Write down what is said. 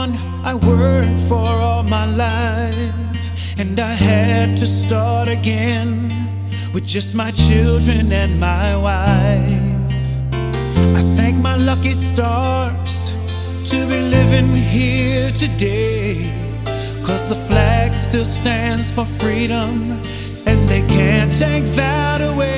one I worked for all my life, and I had to start again with just my children and my wife. I thank my lucky stars to be living here today, 'cause the flag still stands for freedom, and they can't take that away.